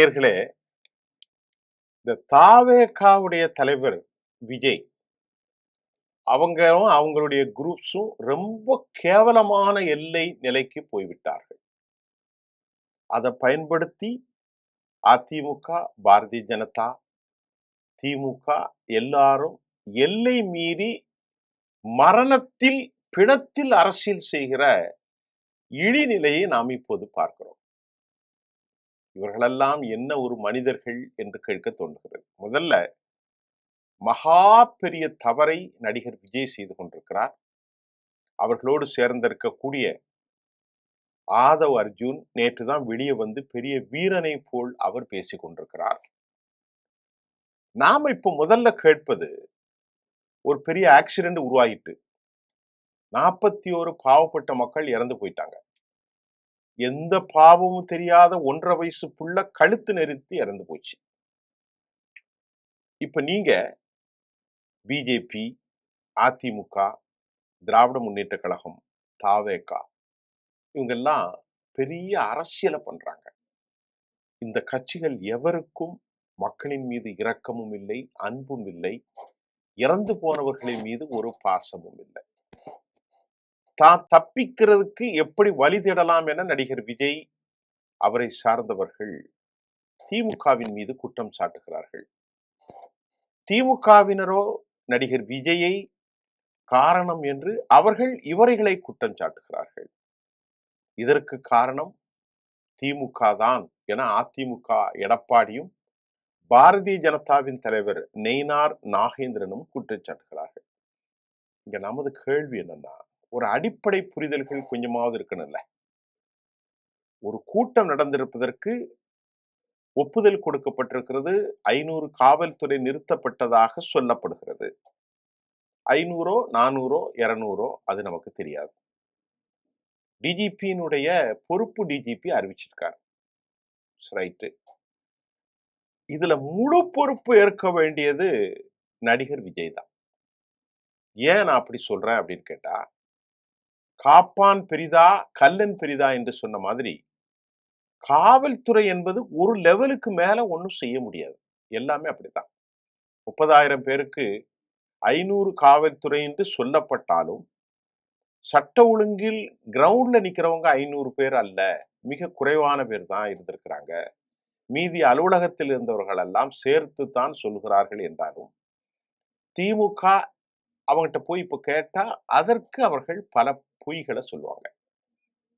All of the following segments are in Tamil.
நேயர்களே, இந்த தாவேகாவுடைய தலைவர் விஜய் அவங்களும் அவங்களுடைய குரூப்ஸும் ரொம்ப கேவலமான எல்லை நிலைக்கு போய்விட்டார்கள். அதை பயன்படுத்தி அதிமுக, பாரதிய ஜனதா, திமுக எல்லாரும் எல்லை மீறி மரணத்தில் பிணத்தில் அரசியல் செய்கிற இழிநிலையை நாம் இப்போது பார்க்கிறோம். இவர்களெல்லாம் என்ன ஒரு மனிதர்கள் என்று கேட்க தோன்றுகிறது. முதல்ல மகா பெரிய தவறை நடிகர் விஜய் செய்து கொண்டிருக்கிறார். அவர்களோடு சேர்ந்திருக்கக்கூடிய ஆதவ் அர்ஜுன் நேற்றுதான் வெளியே வந்து பெரிய வீரனை போல் அவர் பேசிக் கொண்டிருக்கிறார். நாம இப்ப முதல்ல கேட்பது, ஒரு பெரிய ஆக்சிடென்ட் உருவாயிட்டு 41 பாவப்பட்ட மக்கள் இறந்து போயிட்டாங்க. எந்த பாவமும் தெரியாத 1.5 வயசு புள்ள கழுத்து நெரித்து இறந்து போச்சு. இப்ப நீங்க பிஜேபி, அதிமுக, திராவிட முன்னேற்ற கழகம், தாவேகா இவங்கெல்லாம் பெரிய அரசியலை பண்றாங்க. இந்த கட்சிகள் எவருக்கும் மக்களின் மீது இரக்கமும் இல்லை, அன்பும் இல்லை, இறந்து போனவர்களின் மீது ஒரு பாசமும் இல்லை. தான் தப்பிக்கிறதுக்கு எப்படி வழி தேடலாம் என நடிகர் விஜய் அவரை சார்ந்தவர்கள் திமுகவின் மீது குற்றம் சாட்டுகிறார்கள். திமுகவினரோ நடிகர் விஜயை காரணம் என்று அவர்கள் இவர்களை குற்றம் சாட்டுகிறார்கள். இதற்கு காரணம் திமுக தான் என அதிமுக எடப்பாடியும் பாரதிய ஜனதாவின் தலைவர் நெய்னார் நாகேந்திரனும் குற்றம் சாட்டுகிறார்கள். இங்க நமது கேள்வி என்னன்னா, ஒரு அடிப்படை புரிதல்கள் கொஞ்சமாவது இருக்கணும்ல. ஒரு கூட்டம் நடந்திருப்பதற்கு ஒப்புதல் கொடுக்கப்பட்டிருக்கிறது. 500 காவல்துறை நிறுத்தப்பட்டதாக சொல்லப்படுகிறது. 500 400 200 அது நமக்கு தெரியாது. டிஜிபியினுடைய பொறுப்பு டிஜிபி அறிவிச்சிருக்காரு. ரைட்டு. இதுல முழு பொறுப்பு ஏற்க வேண்டியது நடிகர் விஜய் தான். ஏன் நான் அப்படி சொல்றேன் அப்படின்னு கேட்டா, காப்பான் பெரிதா கல்லன் பெரிதா என்று சொன்ன மாதிரி காவல்துறை என்பது ஒரு லெவலுக்கு மேல ஒன்றும் செய்ய முடியாது. எல்லாமே அப்படித்தான். 30,000 பேருக்கு 500 காவல்துறை என்று சொல்லப்பட்டாலும் சட்ட ஒழுங்கில் கிரவுண்ட்ல நிக்கிறவங்க 500 பேர் அல்ல, மிக குறைவான பேர் தான் இருந்திருக்கிறாங்க. மீதி அலுவலகத்தில் இருந்தவர்கள் எல்லாம் சேர்த்து தான் சொல்கிறார்கள் என்றாலும் திமுக அவங்ககிட்ட போய் இப்ப கேட்டா அதற்கு அவர்கள் பல பொய்களை சொல்லுவாங்க.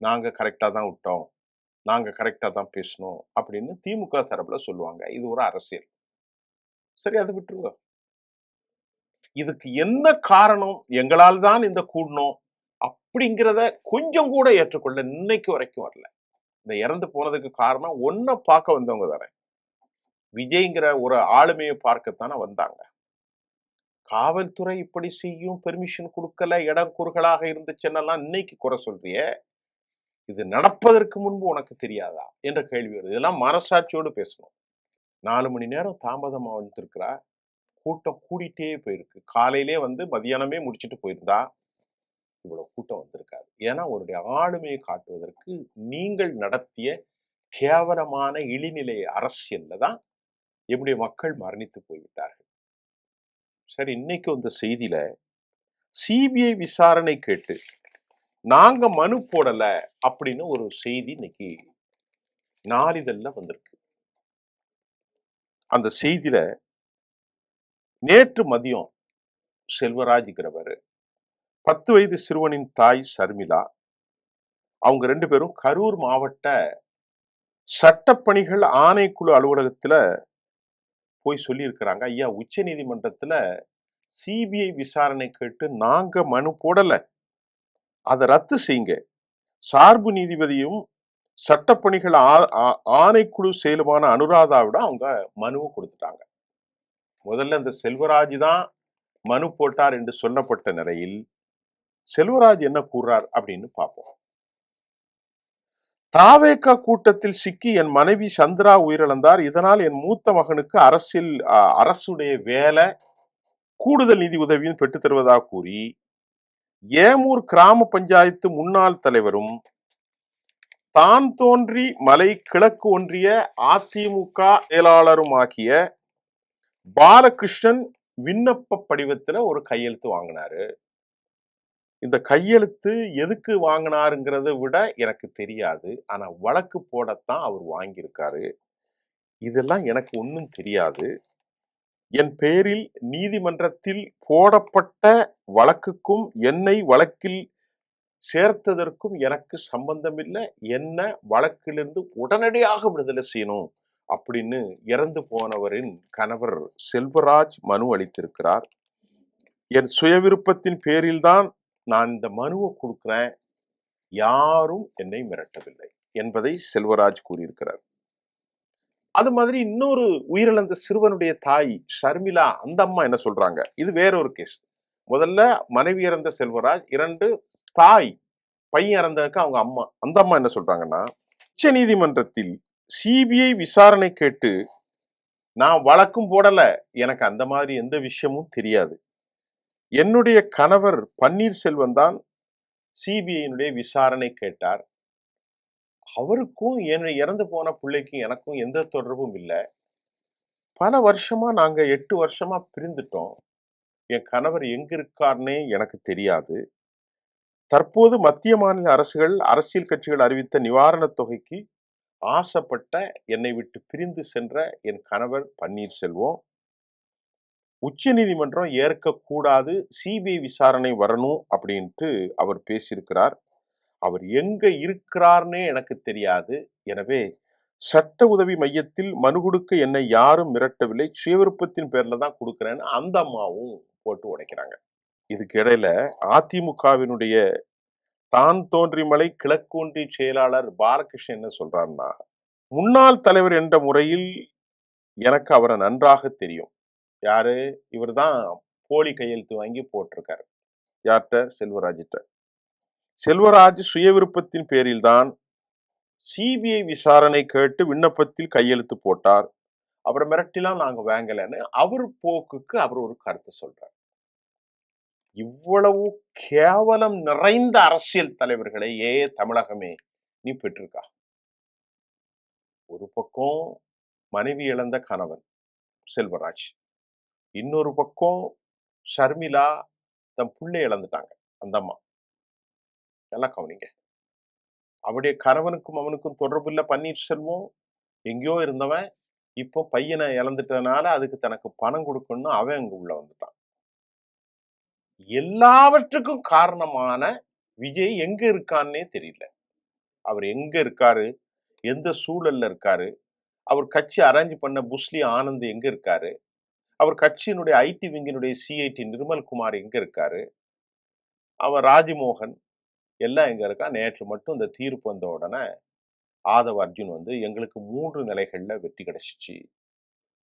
நாங்க கரெக்டா தான் விட்டோம், நாங்க கரெக்டா தான் பேசணும் அப்படின்னு திமுக தரப்புல சொல்லுவாங்க. இது ஒரு அரசியல். சரி, அதை விட்டுருங்க. இதுக்கு என்ன காரணம், எங்களால் தான் இந்த கூடணும் அப்படிங்கிறத கொஞ்சம் கூட ஏற்றுக்கொள்ள இன்னைக்கு வரைக்கும் வரல. இந்த இறந்து போனதுக்கு காரணம் ஒன்ன பார்க்க வந்தவங்க தானே, விஜய்ங்கிற ஒரு ஆளுமையை பார்க்கத்தானே வந்தாங்க. காவல்துறை இப்படி செய்யும், பெர்மிஷன் கொடுக்கல, இடம் குறுகலாக இருந்துச்சுன்னெல்லாம் இன்னைக்கு குறை சொல்றிய, இது நடப்பதற்கு முன்பு உனக்கு தெரியாதா என்ற கேள்வி வருது. இதெல்லாம் மனசாட்சியோடு பேசணும். 4 மணி நேரம் தாமதமா வந்துருக்கிறா, கூட்டம் கூடிட்டே போயிருக்கு. காலையிலே வந்து மதியானமே முடிச்சுட்டு போயிருந்தா இவ்வளவு கூட்டம் வந்திருக்காது. ஏன்னா உங்களுடைய ஆளுமையை காட்டுவதற்கு நீங்கள் நடத்திய கேவலமான இழிநிலை அரசியல்ல தான் எப்படி மக்கள் மரணித்து போய்விட்டார்கள். சரி, இன்னைக்கு இந்த செய்தியில சிபிஐ விசாரணை கேட்டு நாங்க மனு போடல அப்படின்னு ஒரு செய்தி இன்னைக்கு நாளிதழ்ல வந்திருக்கு. அந்த செய்தியில நேற்று மதியம் செல்வராஜ்ங்கிறவர், 10 வயது சிறுவனின் தாய் ஷர்மிளா, அவங்க 2 பேரும் கரூர் மாவட்ட சட்டப்பணிகள் ஆணைக்குழு அலுவலகத்துல போய் சொல்லி இருக்கிறாங்க, ஐயா உச்ச நீதிமன்றத்துல சிபிஐ விசாரணை கேட்டு நாங்க மனு போடல, அதை ரத்து செய்யுங்க. சார்பு நீதிபதியும் சட்டப்பணிகள் ஆணைக்குழு செயலுமான அனுராதாவிட அவங்க மனுவை கொடுத்துட்டாங்க. முதல்ல இந்த செல்வராஜ் தான் மனு போட்டார் என்று சொல்லப்பட்ட நிலையில் செல்வராஜ் என்ன கூறார் அப்படின்னு பார்ப்போம். தாவேகா கூட்டத்தில் சிக்கி என் மனைவி சந்திரா உயிரிழந்தார். இதனால் என் மூத்த மகனுக்கு அரசுடைய வேலை கூடுதல் நிதி உதவியும் பெற்றுத் தருவதாக கூறி ஏமூர் கிராம பஞ்சாயத்து முன்னாள் தலைவரும் தான் தோன்றி மலை கிழக்கு ஒன்றிய அதிமுக செயலாளருமாகிய பாலகிருஷ்ணன் விண்ணப்ப படிவத்துல ஒரு கையெழுத்து வாங்கினாரு. இந்த கையெழுத்து எதுக்கு வாங்கினாருங்கிறத விட எனக்கு தெரியாது. ஆனா வழக்கு போடத்தான் அவர் வாங்கியிருக்காரு. இதெல்லாம் எனக்கு ஒன்றும் தெரியாது. என் பேரில் நீதிமன்றத்தில் போடப்பட்ட வழக்குக்கும் என்னை வழக்கில் சேர்த்ததற்கும் எனக்கு சம்பந்தம் இல்லை. என்ன வழக்கிலிருந்து உடனடியாக விடுதலை செய்யணும் அப்படின்னு இறந்து போனவரின் கணவர் செல்வராஜ் மனு அளித்திருக்கிறார். என் சுய விருப்பத்தின் பேரில்தான் நான் இந்த மனுவை கொடுக்கிறேன், யாரும் என்னை மிரட்டவில்லை என்பதை செல்வராஜ் கூறியிருக்கிறார். அது மாதிரி இன்னொரு உயிரிழந்த சிறுவனுடைய தாய் ஷர்மிளா, அந்த அம்மா என்ன சொல்றாங்க? இது வேறொரு கேஸ். முதல்ல மனைவி இறந்த செல்வராஜ், 2 தாய் பையன் இறந்ததுக்கு அவங்க அம்மா. அந்த அம்மா என்ன சொல்றாங்கன்னா, உச்ச நீதிமன்றத்தில் சிபிஐ விசாரணை கேட்டு நான் வழக்கும் போடல, எனக்கு அந்த மாதிரி எந்த விஷயமும் தெரியாது. என்னுடைய கணவர் பன்னீர்செல்வம் தான் சிபிஐனுடைய விசாரணை கேட்டார். அவருக்கும் இறந்து போன பிள்ளைக்கும் எனக்கும் எந்த தொடர்பும் இல்லை. பல வருஷமா நாங்க 8 வருஷமா பிரிந்துட்டோம். என் கணவர் எங்க இருக்காருன்னே எனக்கு தெரியாது. தற்போது மத்திய மாநில அரசுகள், அரசியல் கட்சிகள் அறிவித்த நிவாரணத் தொகைக்கு ஆசைப்பட்ட என்னை விட்டு பிரிந்து சென்ற என் கணவர் பன்னீர்செல்வம் உச்ச நீதிமன்றம் ஏற்கக்கூடாது, சிபிஐ விசாரணை வரணும் அப்படின்ட்டு அவர் பேசியிருக்கிறார். அவர் எங்க இருக்கிறார்னே எனக்கு தெரியாது. எனவே சட்ட உதவி மையத்தில் மனு கொடுக்க என்னை யாரும் மிரட்டவில்லை, சுயவிருப்பத்தின் பேர்ல தான் கொடுக்கிறேன்னு அந்த அம்மாவும் போட்டு உடைக்கிறாங்க. இதுக்கு இடையில அதிமுகவினுடைய தான் தோன்றிமலை கிழக்கு ஒன்றிய செயலாளர் பாலகிருஷ்ணன் என்ன சொல்றாருன்னா, முன்னாள் தலைவர் என்ற முறையில் எனக்கு அவரை நன்றாக தெரியும். யாரு? இவர்தான் போலி கையெழுத்து வாங்கி போட்டிருக்காரு. யார்கிட்ட? செல்வராஜ்கிட்ட. செல்வராஜ் சுய விருப்பத்தின் பேரில் தான் சிபிஐ விசாரணை கேட்டு விண்ணப்பத்தில் கையெழுத்து போட்டார். அவரை மிரட்டிலாம் நாங்க வாங்கலன்னு அவர் போக்குக்கு அவர் ஒரு கருத்து சொல்றார். இவ்வளவு கேவலம் நிறைந்த அரசியல் தலைவர்களை தமிழகமே நீ பெற்றிருக்கா? ஒரு பக்கம் மனைவி இழந்த கணவன் செல்வராஜ், இன்னொரு பக்கம் ஷர்மிளா தன் பிள்ளை இழந்துட்டாங்க. அந்த அம்மா நல்லா கவனிங்க. அவருடைய கணவனுக்கும் அவனுக்கும் தொடர்பு இல்லை. பன்னீர்செல்வம் எங்கேயோ இருந்தவன் இப்போ பையனை இழந்துட்டதுனால அதுக்கு தனக்கு பணம் கொடுக்கணும்னு அவன் அங்க உள்ள வந்துட்டான். எல்லாவற்றுக்கும் காரணமான விஜய் எங்க இருக்கான்னே தெரியல. அவர் எங்க இருக்காரு, எந்த சூழல்ல இருக்காரு, அவர் கட்சி அரேஞ்ச் பண்ண புஸ்லி ஆனந்த் எங்க இருக்காரு, அவர் கட்சியினுடைய ஐடி விங்கினுடைய சிஐடி நிர்மல்குமார் எங்க இருக்காரு, அவர் ராஜ்மோகன் எல்லாம் எங்க இருக்கா? நேற்று மட்டும் இந்த தீர்ப்பு வந்த உடனே ஆதவ் அர்ஜுன் வந்து எங்களுக்கு 3 நிலைகள்ல வெற்றி கிடைச்சிச்சு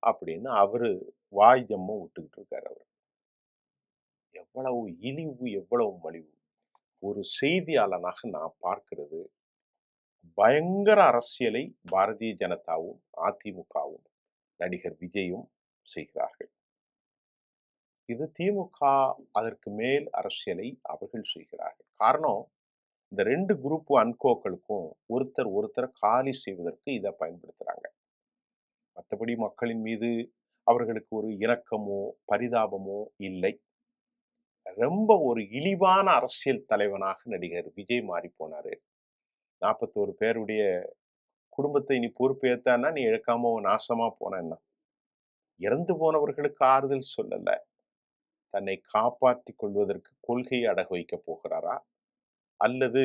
அப்படின்னு அவரு வாய் ஜம்மம் விட்டுக்கிட்டு இருக்காரு. அவர் எவ்வளவு இழிவு, எவ்வளவு மலிவு! ஒரு செய்தியாளனாக நான் பார்க்கிறது, பயங்கர அரசியலை பாரதிய ஜனதாவும் அதிமுகவும் நடிகர் விஜயும் செய்கிறார்கள். இது திமுக அதற்கு மேல் அரசியலை அவர்கள் செய்கிறார்கள். காரணம், இந்த 2 குரூப் அன்கோக்களுக்கும் ஒருத்தர் காலி செய்வதற்கு இதை பயன்படுத்துறாங்க. மற்றபடி மக்களின் மீது அவர்களுக்கு ஒரு இரக்கமோ பரிதாபமோ இல்லை. ரொம்ப ஒரு இழிவான அரசியல் தலைவனாக நடிகர் விஜய் மாறி போனாரு. 41 பேருடைய குடும்பத்தை நீ பொறுப்பேத்தான்னா நீ இழக்காம நாசமா போன என்ன? இறந்து போனவர்களுக்கு ஆறுதல் சொல்லல, தன்னை காப்பாற்றிக் கொள்வதற்கு கொள்கையை அடகு வைக்க போகிறாரா அல்லது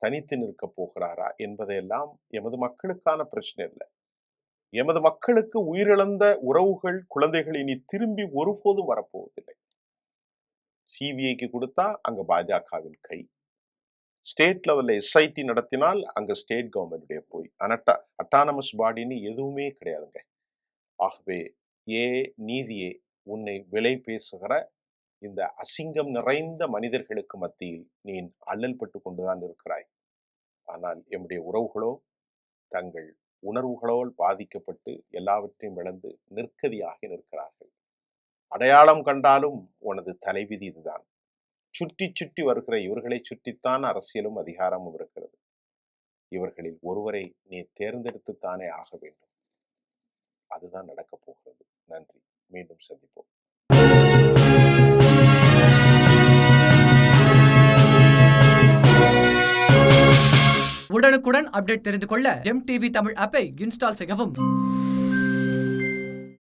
தனித்து நிற்க போகிறாரா என்பதையெல்லாம் எமது மக்களுக்கான பிரச்சனை இல்லை. எமது மக்களுக்கு உயிரிழந்த உறவுகள், குழந்தைகள் இனி திரும்பி ஒருபோதும் வரப்போவதில்லை. சிபிஐக்கு கொடுத்தா அங்க பாஜகவின் கை, ஸ்டேட் லெவல்ல எஸ்ஐடி நடத்தினால் அங்க ஸ்டேட் கவர்மெண்டுடைய போய், அட்டானமஸ் பாடின்னு எதுவுமே கிடையாதுங்க. ஆகவே நீதியே, உன்னை விலை பேசுகிற இந்த அசிங்கம் நிறைந்த மனிதர்களுக்கு மத்தியில் நீ அல்லல் பட்டு கொண்டுதான் இருக்கிறாய். ஆனால் எம்முடைய உறவுகளோ தங்கள் உணர்வுகளோல் பாதிக்கப்பட்டு எல்லாவற்றையும் இழந்து நிற்கதியாக நிற்கிறார்கள். அடையாளம் கண்டாலும் உனது தலைவிதி இதுதான். சுற்றி சுற்றி வருகிற இவர்களை சுற்றித்தான் அரசியலும் அதிகாரமும் இருக்கிறது. இவர்களில் ஒருவரை நீ தேர்ந்தெடுத்துத்தானே ஆக வேண்டும். அதுதான் நடக்கப் போகிறது. நன்றி. மீண்டும் சந்திப்போம். உடனுக்குடன் அப்டேட் தெரிந்து கொள்ள ஜெம் டிவி தமிழ் ஆப்பை இன்ஸ்டால் செய்யவும்.